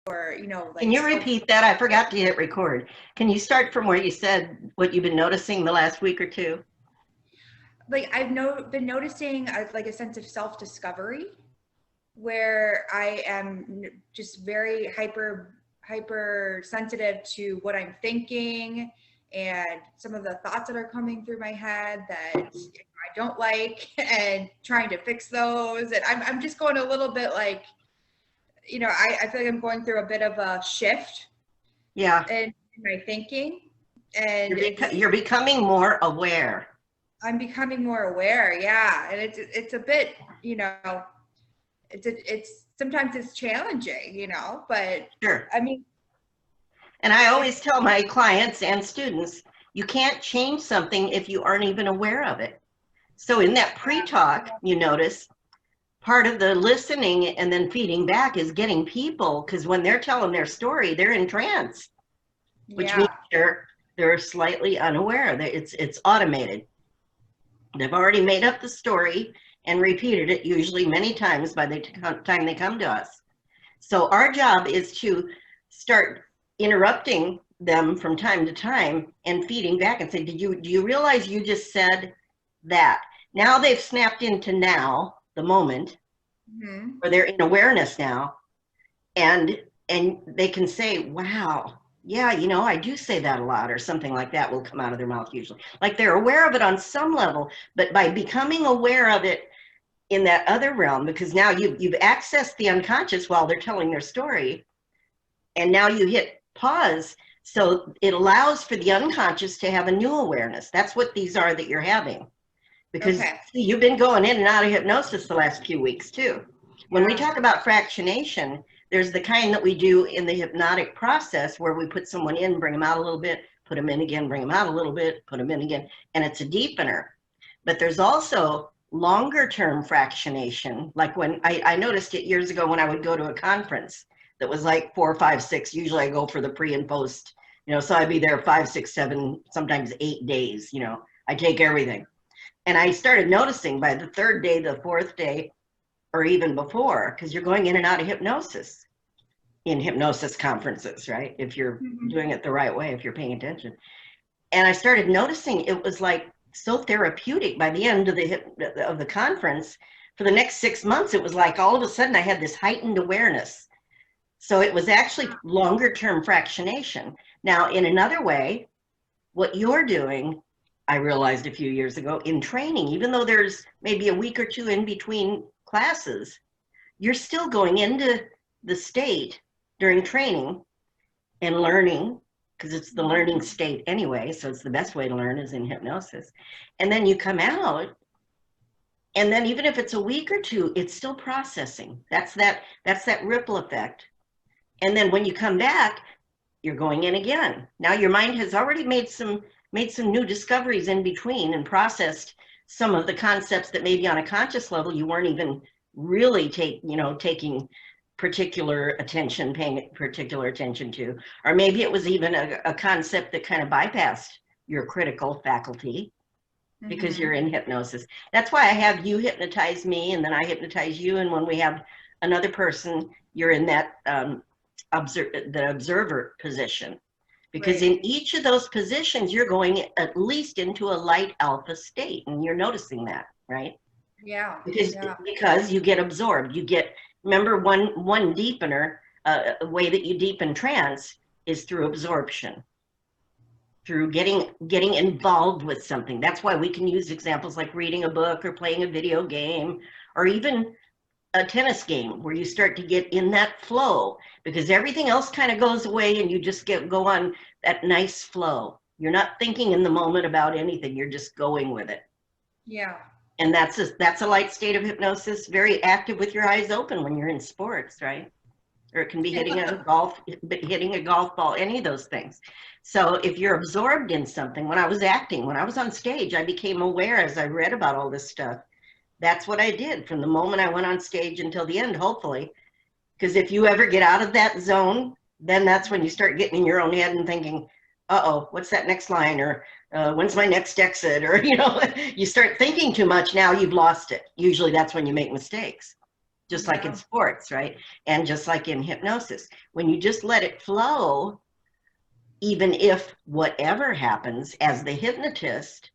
or, you know, like. Can you repeat that? I forgot to hit record. Can you start from where you said what you've been noticing the last week or two? Like I've been noticing like a sense of self-discovery where I am just very hyper sensitive to what I'm thinking and some of the thoughts that are coming through my head that I don't like, and trying to fix those. And I'm just going a little bit like, you know, I feel like I'm going through a bit of a shift. Yeah. In my thinking, and you're becoming more aware. I'm becoming more aware. Yeah. And it's a bit, you know, it's sometimes it's challenging, you know, but sure. I mean, and I always tell my clients and students, you can't change something if you aren't even aware of it. So in that pre-talk, you notice part of the listening and then feeding back is getting people, because when they're telling their story, they're in trance, which means they're slightly unaware that it's automated. They've already made up the story and repeated it usually many times by the time they come to us. So our job is to start interrupting them from time to time and feeding back and say, do you realize you just said that? Now they've snapped into now, the moment, or they're in awareness now, and they can say, wow, yeah, you know, I do say that a lot, or something like that will come out of their mouth usually. Like they're aware of it on some level, but by becoming aware of it in that other realm, because now you've accessed the unconscious while they're telling their story, and now you hit pause, so it allows for the unconscious to have a new awareness. That's what these are that you're having, because you've been going in and out of hypnosis the last few weeks too. When we talk about fractionation, there's the kind that we do in the hypnotic process where we put someone in, bring them out a little bit, put them in again, bring them out a little bit, put them in again, and it's a deepener. But there's also longer term fractionation. Like when I noticed it years ago when I would go to a conference that was like 4, 5, 6, usually I go for the pre and post, you know, so I'd be there 5, 6, 7, sometimes 8 days, you know, I take everything. And I started noticing by the 3rd day, the 4th day, or even before, because you're going in and out of hypnosis in hypnosis conferences, right? If you're doing it the right way, if you're paying attention. And I started noticing it was like so therapeutic by the end of the conference. For the next 6 months, it was like all of a sudden I had this heightened awareness. So it was actually longer term fractionation. Now, in another way, what you're doing, I realized a few years ago in training, even though there's maybe a week or 2 in between classes, you're still going into the state during training and learning, because it's the learning state anyway, so it's the best way to learn is in hypnosis. And then you come out, and then even if it's a week or 2, it's still processing. That's that ripple effect. And then when you come back, you're going in again. Now your mind has already made some new discoveries in between and processed some of the concepts that maybe on a conscious level you weren't even really taking particular attention, paying particular attention to, or maybe it was even a concept that kind of bypassed your critical faculty because you're in hypnosis. That's why I have you hypnotize me, and then I hypnotize you, and when we have another person, you're in that the observer position. Because in each of those positions, you're going at least into a light alpha state, and you're noticing that, right? Yeah. Because you get absorbed. You get, remember, one deepener, a way that you deepen trance is through absorption, through getting involved with something. That's why we can use examples like reading a book or playing a video game or even a tennis game where you start to get in that flow, because everything else kind of goes away and you just go on that nice flow. You're not thinking in the moment about anything. You're just going with it. Yeah. And that's a light state of hypnosis, very active with your eyes open when you're in sports, right? Or it can be hitting a golf ball, any of those things. So if you're absorbed in something, when I was acting, when I was on stage, I became aware as I read about all this stuff. That's what I did from the moment I went on stage until the end, hopefully. Because if you ever get out of that zone, then that's when you start getting in your own head and thinking, uh-oh, what's that next line? Or when's my next exit? Or, you start thinking too much, now you've lost it. Usually that's when you make mistakes. just like in sports, right? And just like in hypnosis. When you just let it flow, even if whatever happens as the hypnotist,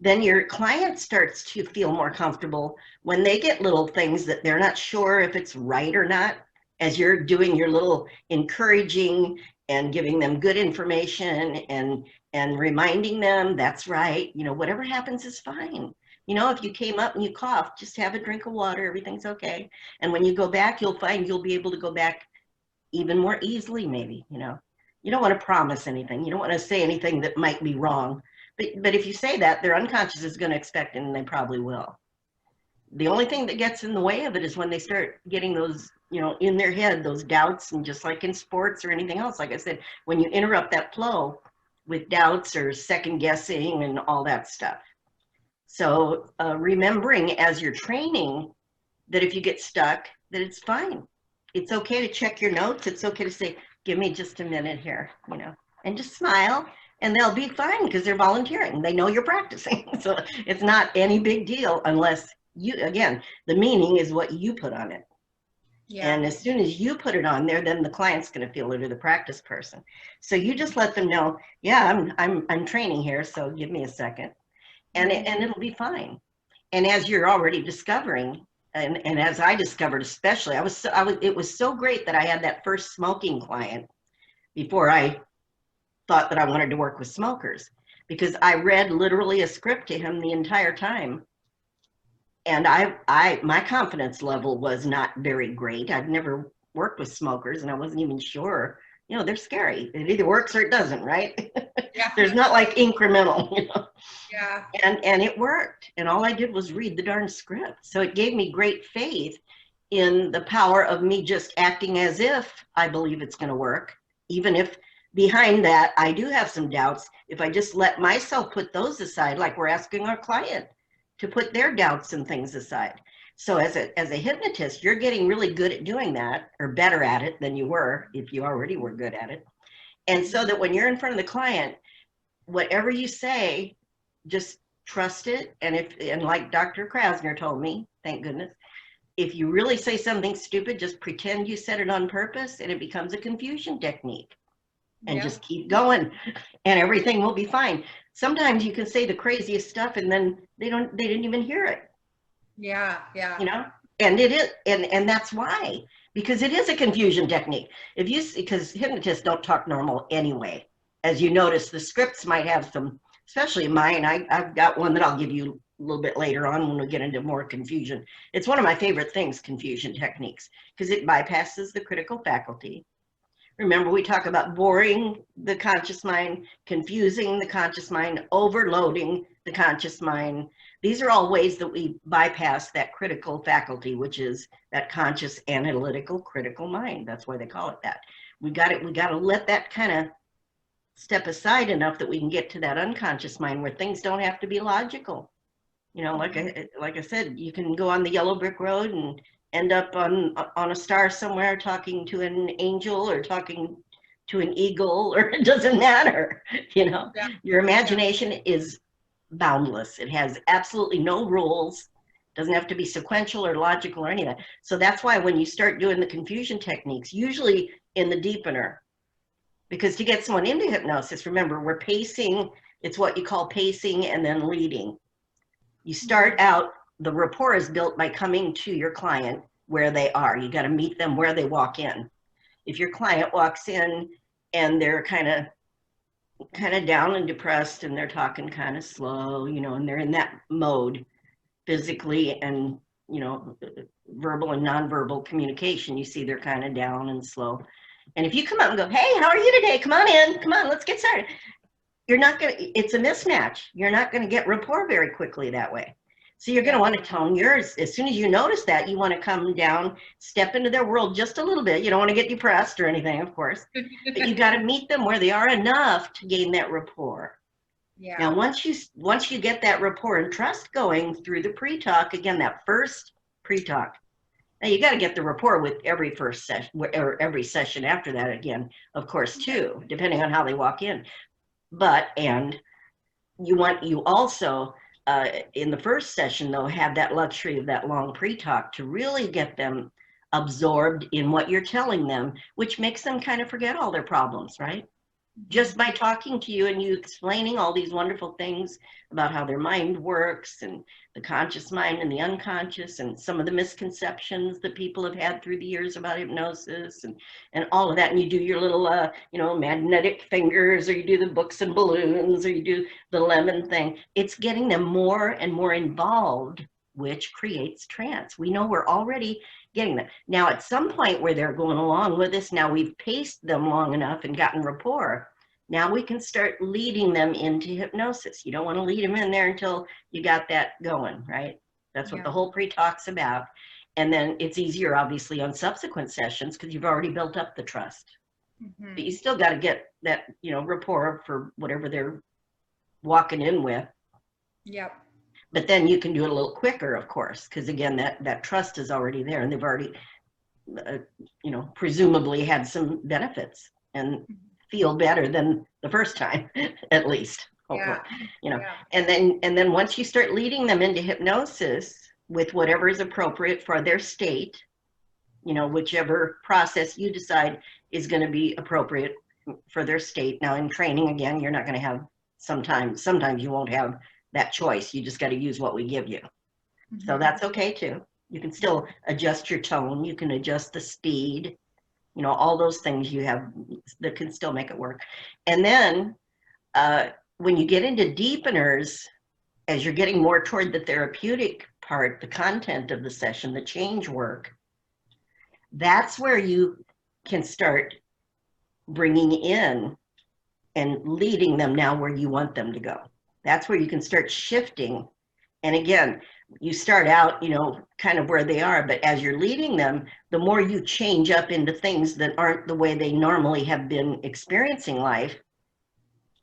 then your client starts to feel more comfortable when they get little things that they're not sure if it's right or not, as you're doing your little encouraging and giving them good information and reminding them that's right, you know, whatever happens is fine. You know, if you came up and you coughed, just have a drink of water, everything's okay. And when you go back, you'll find you'll be able to go back even more easily, maybe, you know. You don't want to promise anything. You don't want to say anything that might be wrong. But if you say that, their unconscious is going to expect it, and they probably will. The only thing that gets in the way of it is when they start getting those, you know, in their head, those doubts, and just like in sports or anything else, like I said, when you interrupt that flow with doubts or second guessing and all that stuff. So remembering as you're training that if you get stuck, that it's fine. It's okay to check your notes. It's okay to say, give me just a minute here, you know, and just smile, and they'll be fine because they're volunteering. They know you're practicing. So it's not any big deal unless you, again, the meaning is what you put on it. Yeah. And as soon as you put it on there, then the client's going to feel it, or the practice person. So you just let them know, yeah, I'm training here, so give me a second, and it'll be fine. And as you're already discovering, and as I discovered, especially, it was so great that I had that first smoking client before I thought that I wanted to work with smokers, because I read literally a script to him the entire time. And my confidence level was not very great. I'd never worked with smokers, and I wasn't even sure, you know, they're scary. It either works or it doesn't, right? Yeah. There's not like incremental, you know? Yeah. And it worked. And all I did was read the darn script. So it gave me great faith in the power of me just acting as if I believe it's going to work, even if behind that I do have some doubts. If I just let myself put those aside, like we're asking our client to put their doubts and things aside. So as a hypnotist, you're getting really good at doing that, or better at it than you were if you already were good at it. And so that when you're in front of the client, whatever you say, just trust it. And like Dr. Krasner told me, thank goodness, if you really say something stupid, just pretend you said it on purpose, and it becomes a confusion technique. And just keep going, and everything will be fine. Sometimes you can say the craziest stuff, and then they didn't even hear it. Yeah, yeah. You know, and it is, and that's why, because it is a confusion technique. Because hypnotists don't talk normal anyway. As you notice, the scripts might have some, especially mine. I've got one that I'll give you a little bit later on when we get into more confusion. It's one of my favorite things, confusion techniques, because it bypasses the critical faculty. Remember, we talk about boring the conscious mind, confusing the conscious mind, overloading the conscious mind. These are all ways that we bypass that critical faculty, which is that conscious analytical critical mind. That's why they call it that. We got to let that kind of step aside enough that we can get to that unconscious mind where things don't have to be logical. You know, like I said, you can go on the yellow brick road and end up on a star somewhere talking to an angel or talking to an eagle, or it doesn't matter, you know. Yeah. Your imagination is boundless. It has absolutely no rules. Doesn't have to be sequential or logical or any of that. So that's why when you start doing the confusion techniques, usually in the deepener, because to get someone into hypnosis, remember, we're pacing. It's what you call pacing and then leading. You start out, the rapport is built by coming to your client where they are. You got to meet them where they walk in. If your client walks in and they're kind of down and depressed, and they're talking kind of slow, you know, and they're in that mode physically and, you know, verbal and nonverbal communication, you see they're kind of down and slow. And if you come up and go, hey, how are you today? Come on in. Come on, let's get started. You're not going to, it's a mismatch. You're not going to get rapport very quickly that way. So you're going to want to tone yours. As soon as you notice that, you want to come down, step into their world just a little bit. You don't want to get depressed or anything, of course, but you got to meet them where they are enough to gain that rapport. Yeah. Now, once you get that rapport and trust going through the pre-talk, again, that first pre-talk, now you got to get the rapport with every first session or every session after that again, of course, too, depending on how they walk in. And you also in the first session, though, have that luxury of that long pre-talk to really get them absorbed in what you're telling them, which makes them kind of forget all their problems, right? Just by talking to you and you explaining all these wonderful things about how their mind works and the conscious mind and the unconscious and some of the misconceptions that people have had through the years about hypnosis and all of that. And you do your little, magnetic fingers, or you do the books and balloons, or you do the lemon thing. It's getting them more and more involved, which creates trance. We know we're already getting them. Now, at some point where they're going along with us, now we've paced them long enough and gotten rapport. Now we can start leading them into hypnosis. You don't want to lead them in there until you got that going, right? That's what the whole pre-talk's about. And then it's easier, obviously, on subsequent sessions because you've already built up the trust. But you still got to get that, rapport for whatever they're walking in with. Yep. But then you can do it a little quicker, of course, because again, that trust is already there, and they've already, presumably had some benefits and feel better than the first time, at least. Yeah. And then once you start leading them into hypnosis with whatever is appropriate for their state, whichever process you decide is going to be appropriate for their state. Now, in training, again, you're not going to have sometimes you won't have that choice. You just got to use what we give you. So that's okay too. You can still adjust your tone. You can adjust the speed, all those things you have that can still make it work. And then when you get into deepeners, as you're getting more toward the therapeutic part, the content of the session, the change work, that's where you can start bringing in and leading them now where you want them to go. That's where you can start shifting. And again, you start out, kind of where they are, but as you're leading them, the more you change up into things that aren't the way they normally have been experiencing life,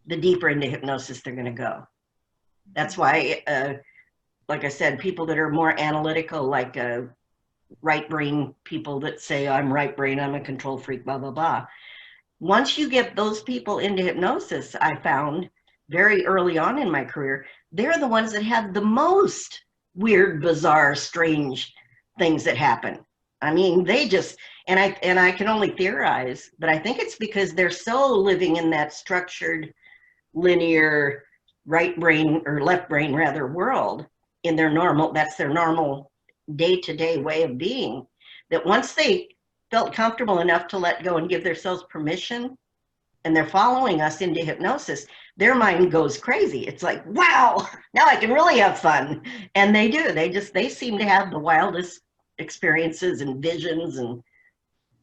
the deeper into hypnosis they're going to go. That's why, like I said, people that are more analytical, like right brain people that say, I'm right brain, I'm a control freak, blah, blah, blah. Once you get those people into hypnosis, I found very early on in my career, they're the ones that have the most weird, bizarre, strange things that happen. I mean, they just, and I can only theorize, but I think it's because they're so living in that structured, linear, right brain or left brain rather world in their normal, that's their normal day-to-day way of being, that once they felt comfortable enough to let go and give themselves permission, and they're following us into hypnosis, their mind goes crazy. It's like, wow, now I can really have fun. And they do. They seem to have the wildest experiences and visions, and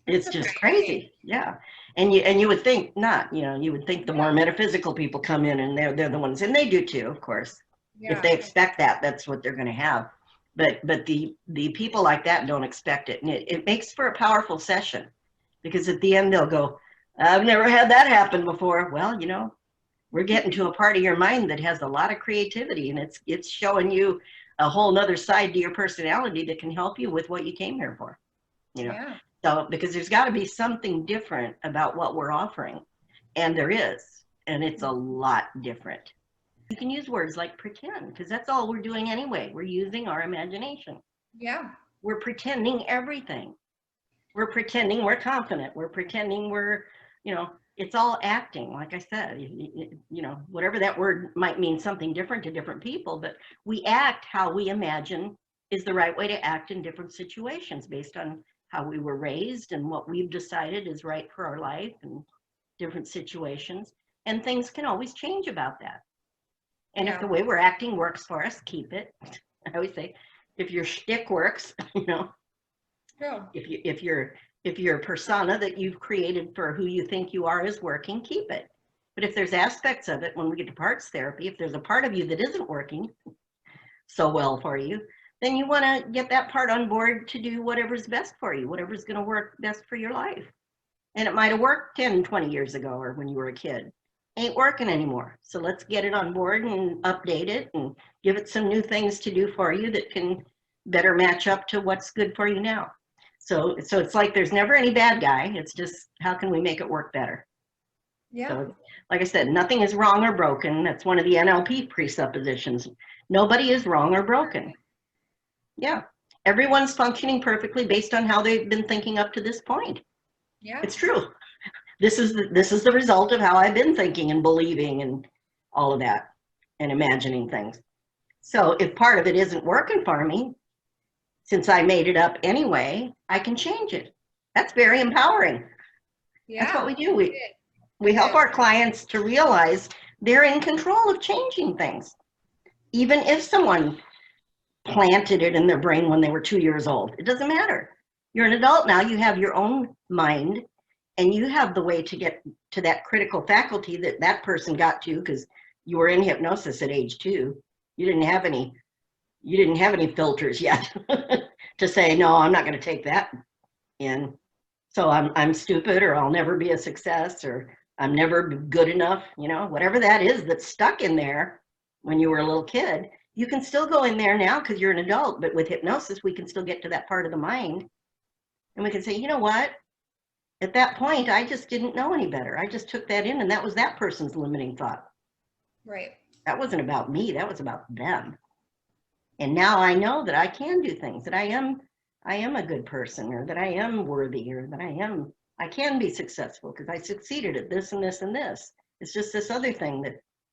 it's just crazy. Yeah. And you would think not, you would think the more metaphysical people come in and they're the ones, and they do too, of course. Yeah. If they expect that, that's what they're going to have. But the people like that don't expect it. And it makes for a powerful session, because at the end they'll go, I've never had that happen before. Well, we're getting to a part of your mind that has a lot of creativity, and it's showing you a whole nother side to your personality that can help you with what you came here for, Yeah. So, because there's got to be something different about what we're offering, and there is, and it's a lot different. You can use words like pretend, because that's all we're doing anyway. We're using our imagination. Yeah. We're pretending everything. We're pretending we're confident. We're pretending we're, it's all acting, like I said, whatever that word might mean, something different to different people, but we act how we imagine is the right way to act in different situations based on how we were raised and what we've decided is right for our life and different situations. And things can always change about that. And if the way we're acting works for us, keep it. I always say, if your shtick works, if your persona that you've created for who you think you are is working, keep it. But if there's aspects of it, when we get to parts therapy, if there's a part of you that isn't working so well for you, then you want to get that part on board to do whatever's best for you, whatever's going to work best for your life. And it might have worked 10, 20 years ago or when you were a kid. Ain't working anymore. So let's get it on board and update it and give it some new things to do for you that can better match up to what's good for you now. So it's like there's never any bad guy. It's just, how can we make it work better? Yeah. So, like I said, nothing is wrong or broken. That's one of the NLP presuppositions. Nobody is wrong or broken. Yeah. Everyone's functioning perfectly based on how they've been thinking up to this point. Yeah. It's true. This is the result of how I've been thinking and believing and all of that and imagining things. So if part of it isn't working for me, since I made it up anyway, I can change it. That's very empowering. Yeah. That's what we do. We help our clients to realize they're in control of changing things. Even if someone planted it in their brain when they were 2 years old, it doesn't matter. You're an adult now, you have your own mind, and you have the way to get to that critical faculty that that person got to, because you were in hypnosis at age 2. You didn't have any filters yet to say, no, I'm not going to take that in. So I'm stupid, or I'll never be a success, or I'm never good enough, whatever that is that's stuck in there when you were a little kid. You can still go in there now because you're an adult, but with hypnosis, we can still get to that part of the mind. And we can say, you know what? At that point, I just didn't know any better. I just took that in, and that was that person's limiting thought. Right. That wasn't about me. That was about them. And now I know that I can do things, that I am a good person, or that I am worthy, or that I can be successful because I succeeded at this and this and this. It's just this other thing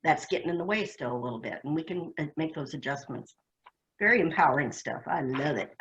that's getting in the way still a little bit, and we can make those adjustments. Very empowering stuff. I love it.